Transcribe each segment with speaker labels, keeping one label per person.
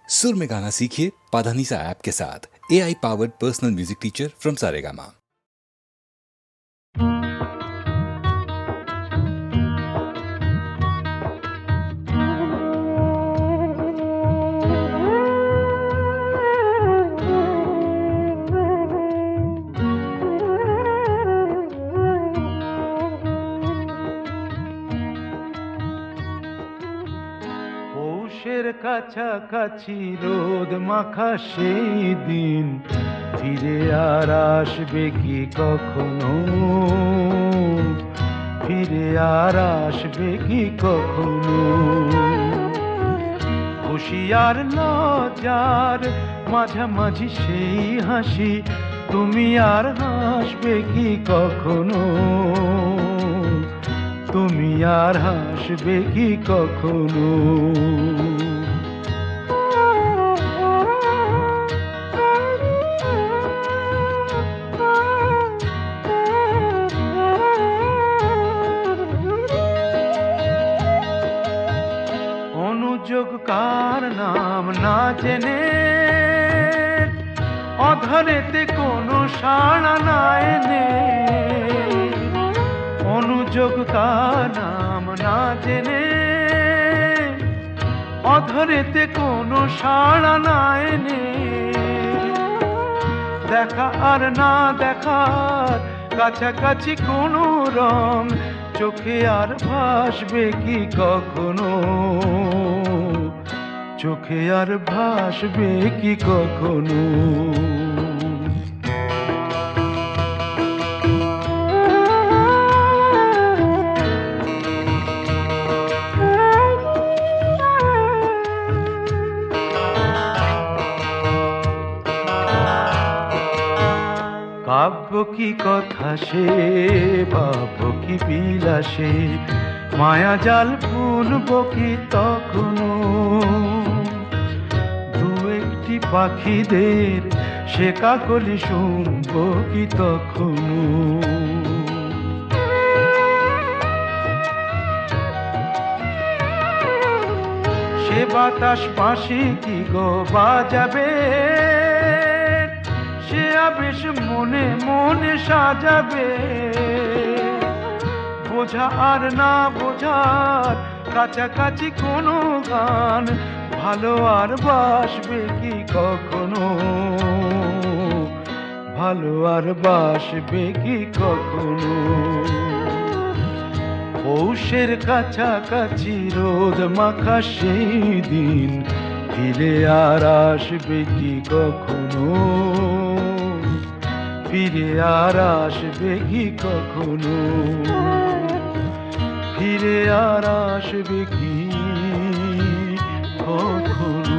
Speaker 1: सुर में गाना सीखिए पाधानीसा ऐप के साथ। AI powered personal music teacher from Saregama.
Speaker 2: পৌষের কাছাকাছি রোদ মাখা সেই দিন ফিরে আর আসবে কি কখনো, ফিরে আর আসবে কি কখনো। খুশি আর লজ্জার মাঝামাঝি সেই হাসি, তুমি আর হাসবে কি কখনো, তুমি আর হাসবে কি কখনো। অনুযোগ কার নাম না জেনে অধরেতে কোনো সাড়া না এনে, অনুযোগ কার নাম না জেনে অধরেতে কোনো সাড়া না এনে, দেখা আর না দেখার কাছাকাছি কোনো রং চোখে আর ভাসবে কি কখনো, চোখে আর ভাসবে কি কখনো। কাব্য কি কথা সে, ভাব কি বিলাসে, মায়া জাল বুনব কি তখনো, দু একটি পাখিদের সে কাকলি শুনব কি তখনো। সে বাতাস পাশে কি গো বাজাবে, সে আবেশ মনে মনে সাজাবে, বোঝা আর না বোঝার কাছাকাছি কোনো গান ভালো আর বাসবে কি কখনো, ভালো আর বাসবে কি কখনো। পৌষের কাছাকাছি রোদ মাখা সেই দিন ফিরে আর আসবে কি কখনো, ফিরে আর আসবে কি কখনো, ফিরে আর আসবে কি কখনো।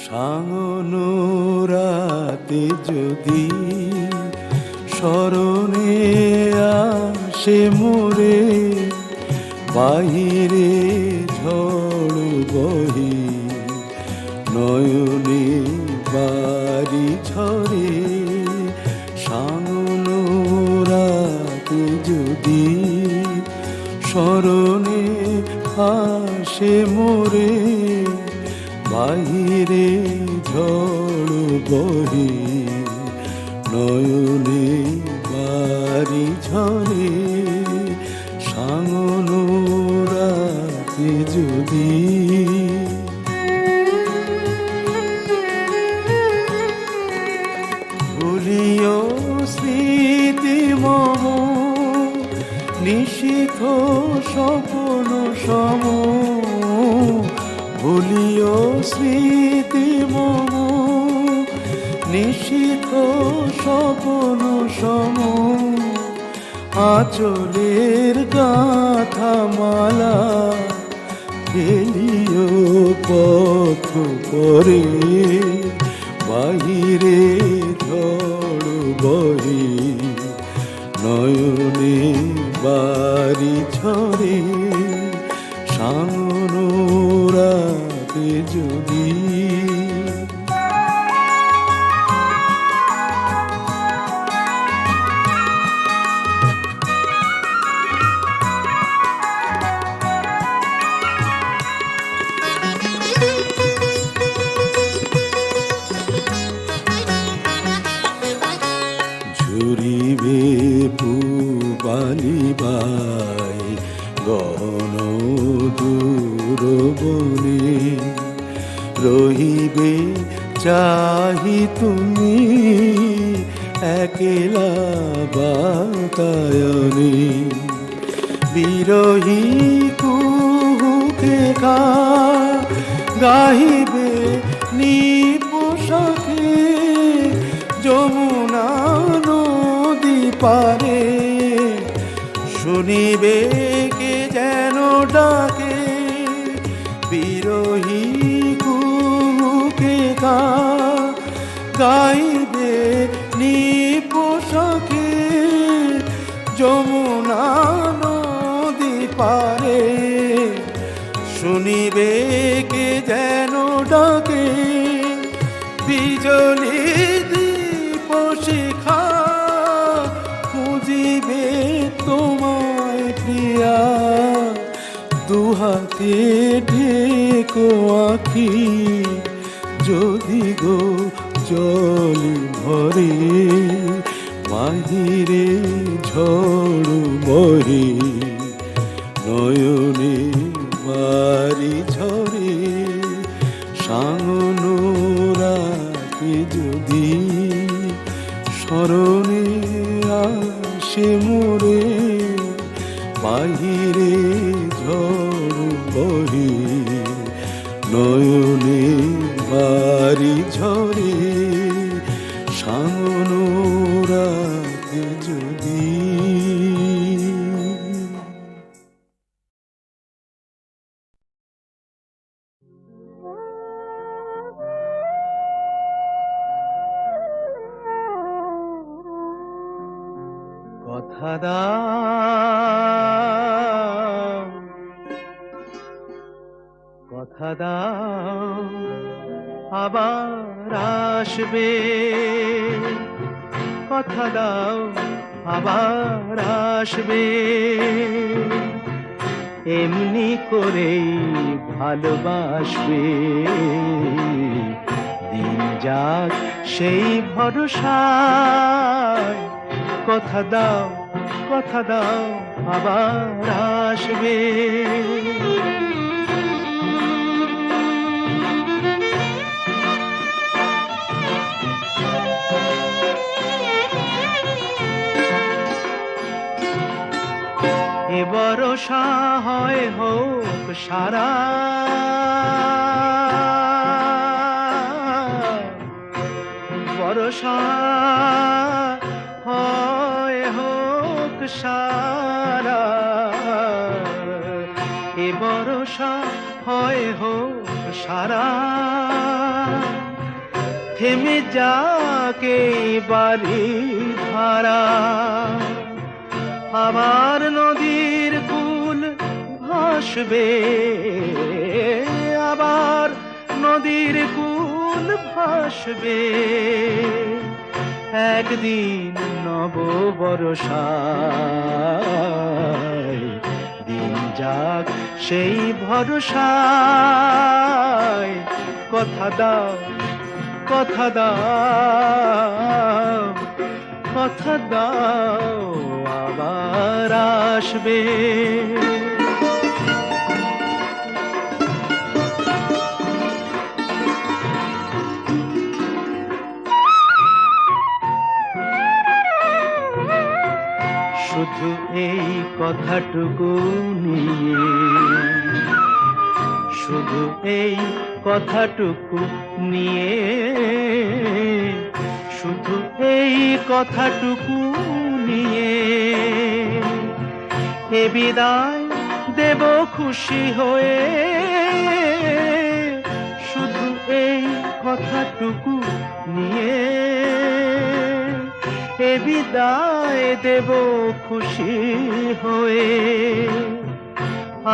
Speaker 3: সাঙ্গনো রাতে যদি স্মরণে আসে মোরে, বাহিরে ঝড় বহে নয়নে বাড়ি ঝরে। সাঙ্গনো রাতে যদি স্মরণে আসে মোরে, বাহিরে ঝড় বহে নয়নে বাড়ি ঝরে। সাঙ্গনো রাতে যদি ভুলিও স্মৃতি মম নিশীথ স্বপ্ন সম স্মৃতি মম নিশীথ স্বপন সম আঁচলের গাথা মালা ফেলিও পথ পরে বাহিরে ঝড় বহে নয়নে বাড়ি ঝরে সাঙ্গন রাতে যদি ঝুরিবে পুবালিবাই গহন দূর বনে রহিবে চাহি তুমি একলা বাতায়নে বিরহী কুহুকে গাহিবে নিপোষাকে যমুনা নদী পারে শুনিবে কে যেন ডাকে বিরহী কুহুকে গাইবে নিপোষাকে যমুনা নদী পারে শুনিবে কে যেন ডাকে বিজলি দীপ শিখা খুঁজিবে তোমায় প্রিয়া দুহাতে ঢেকো আঁখি যদি গো জল ভরে বাহিরে ঝড় বহে নয়নে বাড়ি ঝরে সাঙ্গন রাতে যদি স্মরণে আসে মোরে বাহিরে ঝড় বহে নয়নে বাড়ি ঝরে সাঙ্গন রাতে যদি কথা দাও কথা দাও আবার আসবে কথা দাও আবার আসবে এমনি করেই ভালোবাসবে দিন যাক সেই ভরসায় কথা দাও আবার আসবে এ ভরসা হয় হোক সারা ভরসা হয় হোক সারা এ ভরসা হয় হোক সারা থেমে যাকে বাড়ি ধারা আবার নদীর কুল ভাসবে আবার নদীর কুল ভাসবে একদিন নব বরষায় দিন যাক সেই ভরসায় কথা দাও আবার আসবে শুধু এই কথাটুকু নিয়ে শুধু এই কথাটুকু নিয়ে, শুধু এই কথাটুকু নিয়ে এ বিদায় দেব খুশি হয়ে, শুধু এই কথাটুকু নিয়ে এ বিদায় দেব খুশি হয়ে।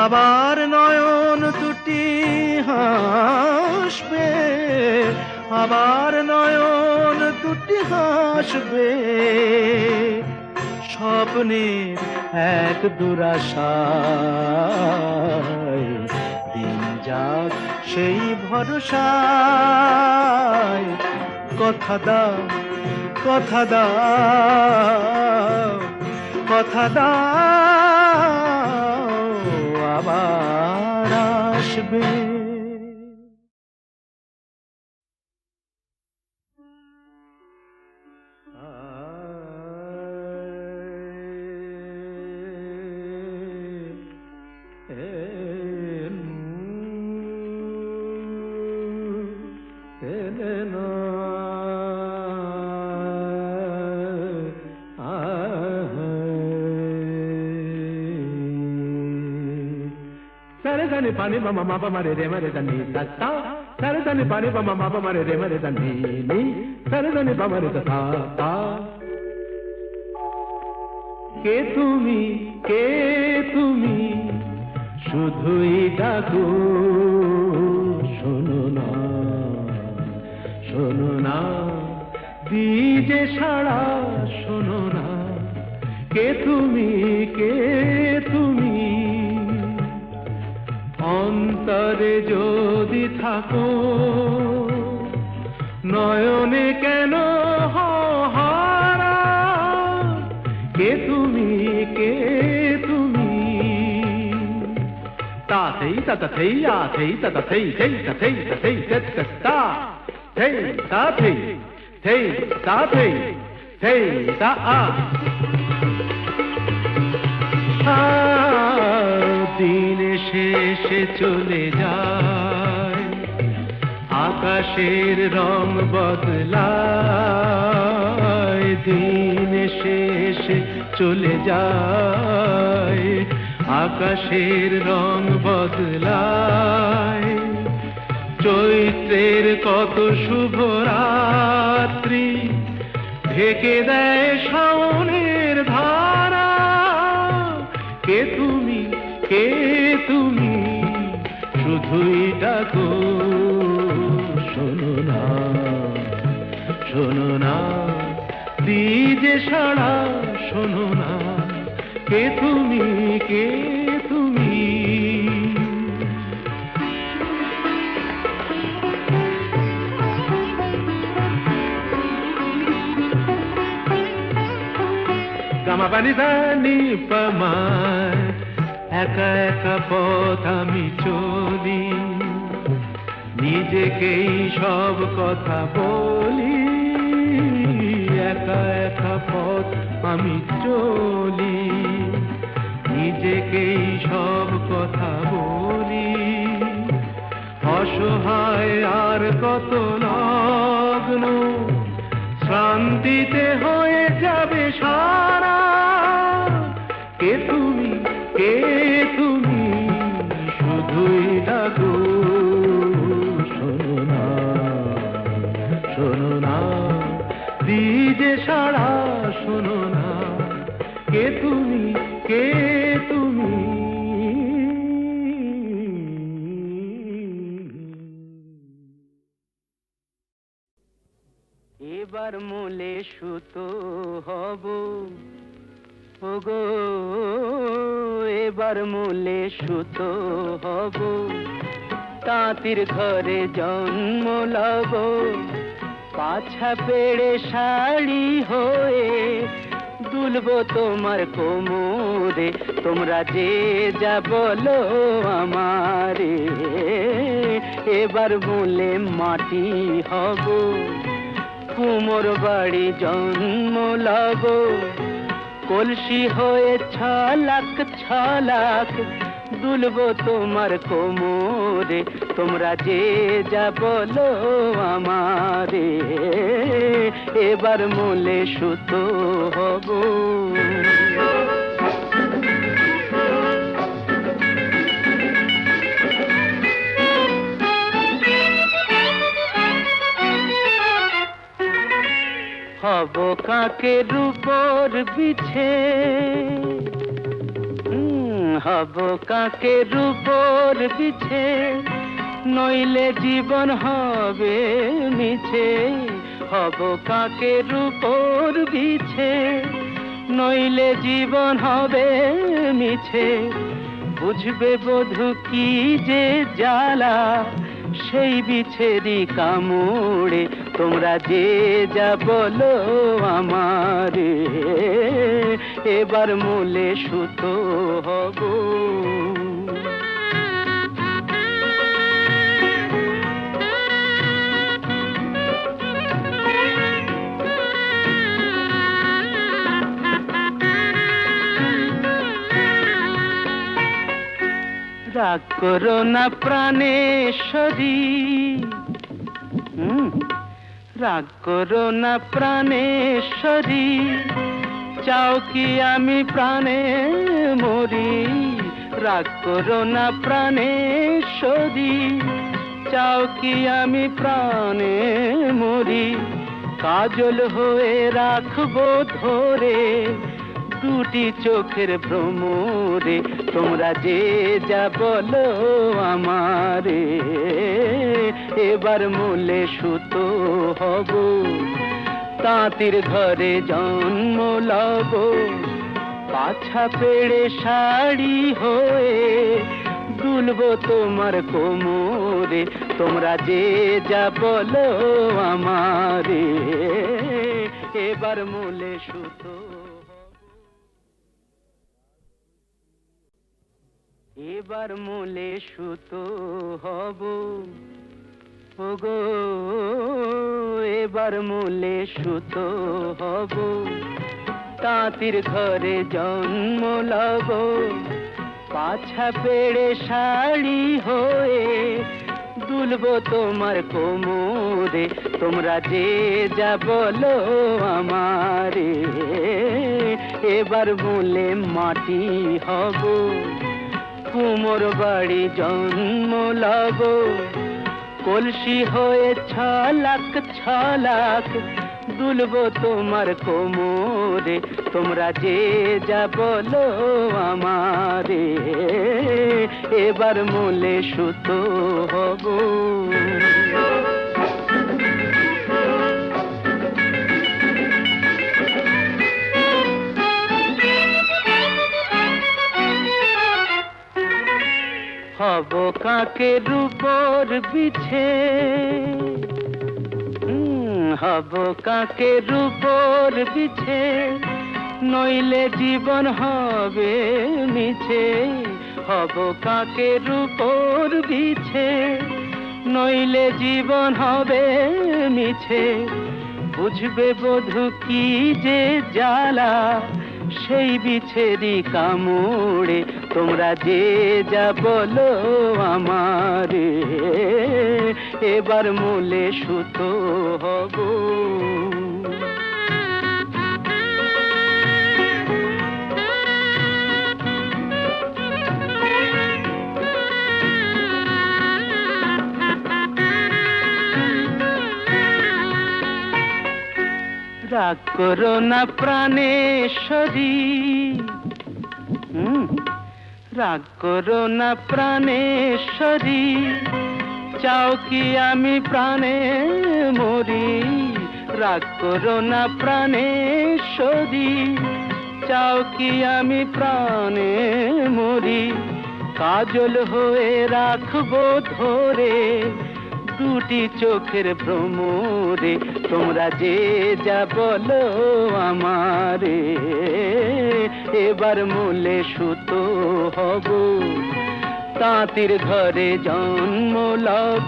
Speaker 3: আবার নয়ন দুটি হাসবে, আবার নয়ন দুটি হাসবে, স্বপ্নের এক দুরাশায় দিন যাক সেই ভরসায়। কথা দাও, কথা দাও, কথা দাও, আবার আসবে।
Speaker 2: సరదని పని మమ మప మరి రే మరి దని తత్త, సరదని పని మమ మప మరి రే మరి దని ని, సరదని పమరి తా తా। কে তুমি, কে তুমি, শুধুই ডাকো, শোনো না, শোনো না, দিজে সাড়া, শোনো না। কে তুমি, কে তুমি, অন্তরে যদি থাকো, নয়নে কেন হারা? কে তুমি, কে তুমি, তাতেই তাতেই আতেই তাতেই থেই তাতেই তাতেই তা থেই তাতেই থেই তাতেই থেই তা আ। দিন শেষে চলে যায়, আকাশের রং বদলায়। দিন শেষে চলে যায়, আকাশের রং বদলায়। চৈত্রের কত শুভ রাত্রি ঢেকে দেয় শাওনের ধারা। কে তুমি, কে তুমি, শুধুই ডাকো, শোনো না, শোনো না, দিজে সাড়া, শোনো না। কে তুমি, কে তুমি, গামা পানি দানি পামায়, একা একা পথ আমি চলি, নিজেকেই সব কথা বলি। একা একা পথ আমি চলি, নিজেকেই সব কথা বলি। অসহায় আর কত লগ্ন, শান্তিতে হয়ে যাবে সারা। কে তুমি, কে তুমি, শুধুই ডাকো, শোনো না, শোনো না, দিজে সাড়া, শোনো না। কে তুমি, কে তুমি,
Speaker 3: এবার মূলে সুতো হব, ওগো এবার মূলে সুতো হব, তাঁতির ঘরে জন্ম লব। পাছা পেড়ে শাড়ি হয়ে দুলবো তোমার কোমরে, তোমরা যে যা বলো আমারে। এবার মূলে মাটি হব, কুমোর বাড়ি জন্ম লব। কলসি হয়ে ছলাক ছলাক দুলবো তোমার কোমরে, তোমরা যে যা বলো আমারে, এবার মূলে সুতো হব। হব কাকের উপর বিছে, হব কাকের উপর বিছে, নইলে জীবন হবে মিছে। হব কাকের উপর বিছে, নইলে জীবন হবে মিছে। বুঝবে বধূ কি যে জ্বালা, সেই বিছেরি কামড়ে, তোমরা যে যা বলো আমারে, এবার মূলে সুতো হব। রাগ করো না প্রাণেশ্বরী, রাগ করো না প্রাণেশ্বরী, চাও কি আমি প্রাণে মরি। রাগ করো না প্রাণেশ্বরী, চাও কি আমি প্রাণে মরি। কাজল হয়ে রাখবো ধরে দুটি চোখের ভ্রমরে, তোমরা যে যা বলো আমারে, এবার মূলে সুতো হব। তাঁতির ঘরে জন্ম লব, পাছা পেড়ে শাড়ি হয়ে, দুলবো তোমার কোমরে, তোমরা যে যা বলো আমারে, এবার মূলে সুতো। এবার মূলে সুতো হব, ওগো এবার মূলে সুতো হব। তাঁতির ঘরে জন্ম লব, পাছা পেড়ে শাড়ি হয়ে, দুলবো তোমার কোমরে, তোমরা যে যা বলো আমারে, এবার মূলে মাটি হব। কুমোর বাড়ি জন্ম লব, কলসি হয়ে ছলাক ছলাক, দুলবো তোমার কোমরে, তোমরা যে যা বলো আমারে, এবার মূলে সুতো হব। হব কাকের উপর বিছে, হব কাকের উপর বিছে, নইলে জীবন হবে মিছে। হব কাকের উপর বিছে, নইলে জীবন হবে মিছে। বুঝবে বধূ কি যে জ্বালা, সেই বিছেরি কামড়ে, তোমরা যে যা বলো আমারে, এবার মূলে সুতো হব। রাগ করো না প্রাণেশ্বরী, রাগ করো না প্রাণেশ্বরী, চাও কি আমি প্রাণে মরি। রাগ করো না প্রাণেশ্বরী, চাও কি আমি প্রাণে মরি। কাজল হয়ে রাখবো ধরে দুটি চোখের ভ্রমরে, তোমরা যে যা বলো আমারে, এবার মূলে সুতো হব। তাঁতির ঘরে জন্ম লব,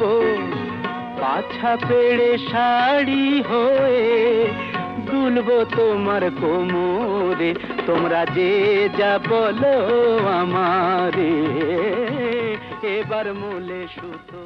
Speaker 3: পাছা পেড়ে শাড়ি হয়ে, দুলবো তোমার কোমরে, তোমরা যে যা বলো আমারে, এবার মূলে সুতো